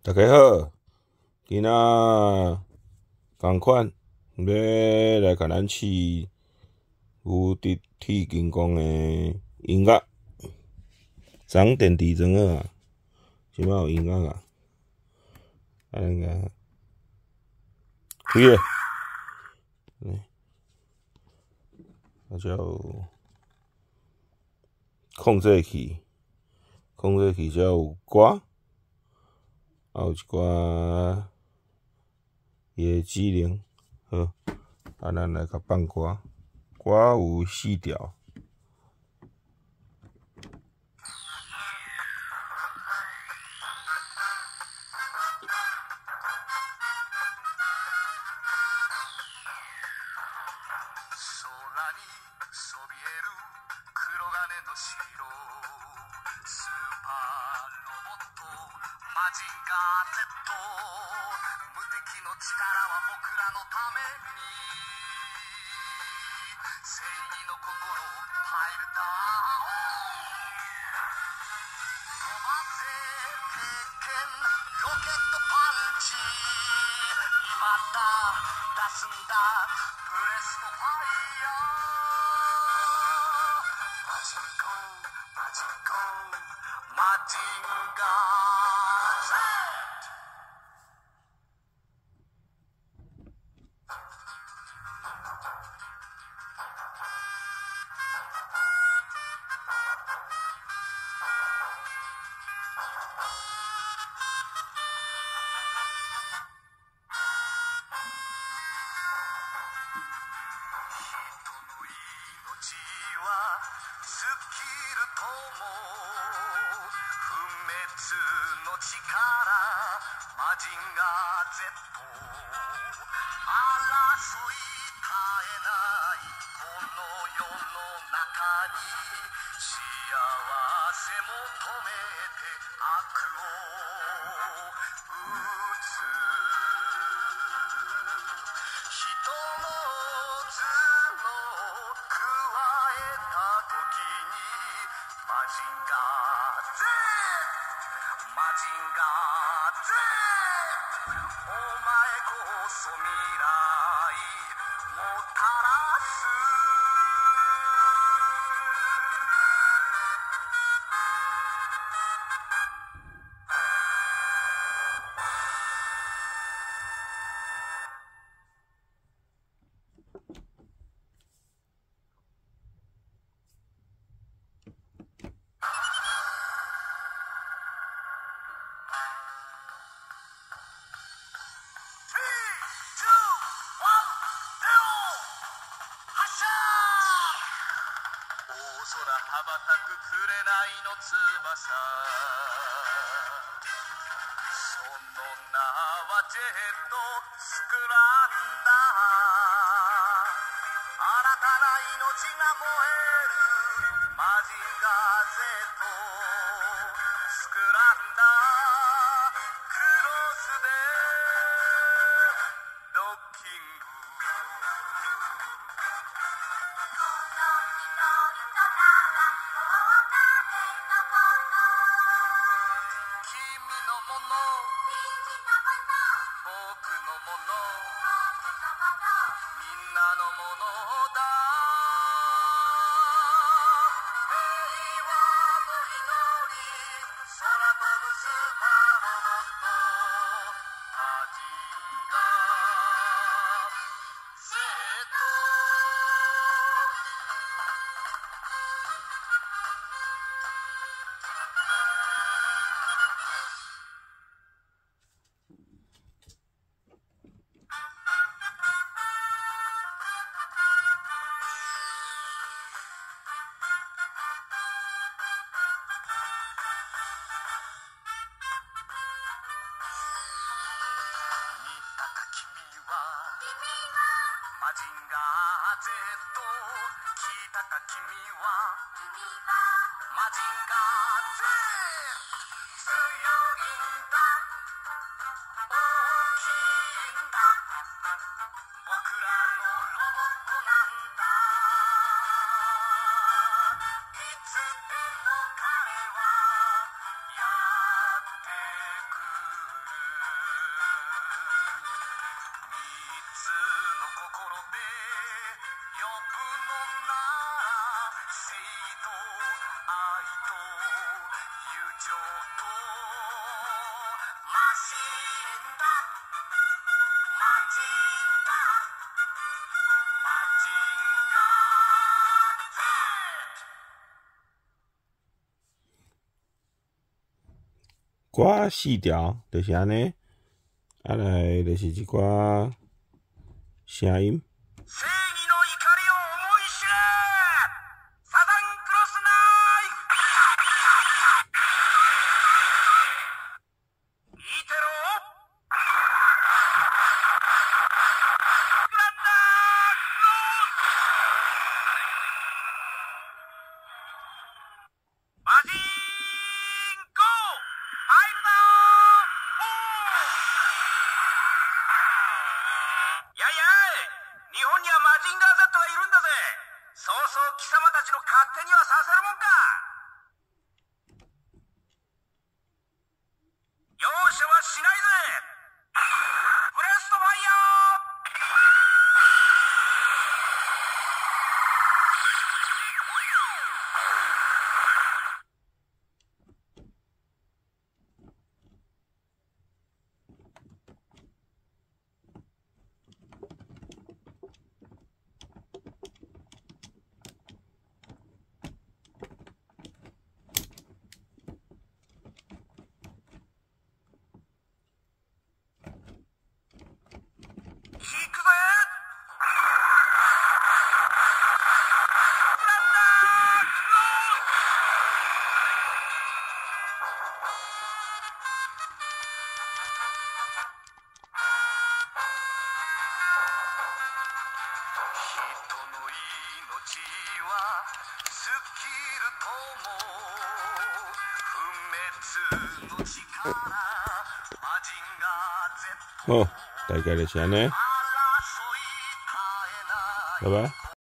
大家好，今仔同款要来甲咱试无敌铁金刚的音乐，装电池装好啊，即摆有音乐啊，咱甲开咧，啊才有控制器，控制器才有歌。有一寡伊个指令，好，咱来甲放歌，歌有4条。マジンガー Z 無敵の力は僕らのために正義の心パイルダウン飛ばせ鉄拳ロケットパンチ今だ出すんだブレストファイヤーマジンコマジンコマジンガースキルとも不滅の力マジンガー Z 争い絶えないこの世の中に幸せ求めて悪を打つ人の頭脳加えた時にマジンガー Z マジンガー Z お前こそ未来もたらす空羽ばたく紅の翼その名はジェットスクランダー新たな命が燃えるマジンガー Z スクランダークロスでロッキングマジンガー Z 聞いたか君はマジンガー Z 強いんだ大きいんだ僕らのロボットなんだいつでも彼はやってくる寡细条，就是安尼。啊来就是一寡声音。正義の怒りを思い知れサザンクロスナイフ見てろグランダークローマジンゴー入るなやいやい日本にはマジンガー Z がいるんだぜそうそう貴様たちの勝手にはさせるもんか容赦はしないぜブレストファイヤー行くぜグランダークロ人の命は尽きるとも不滅の力マジンガー Z 好，大概就是安尼，争い絶えない拜拜。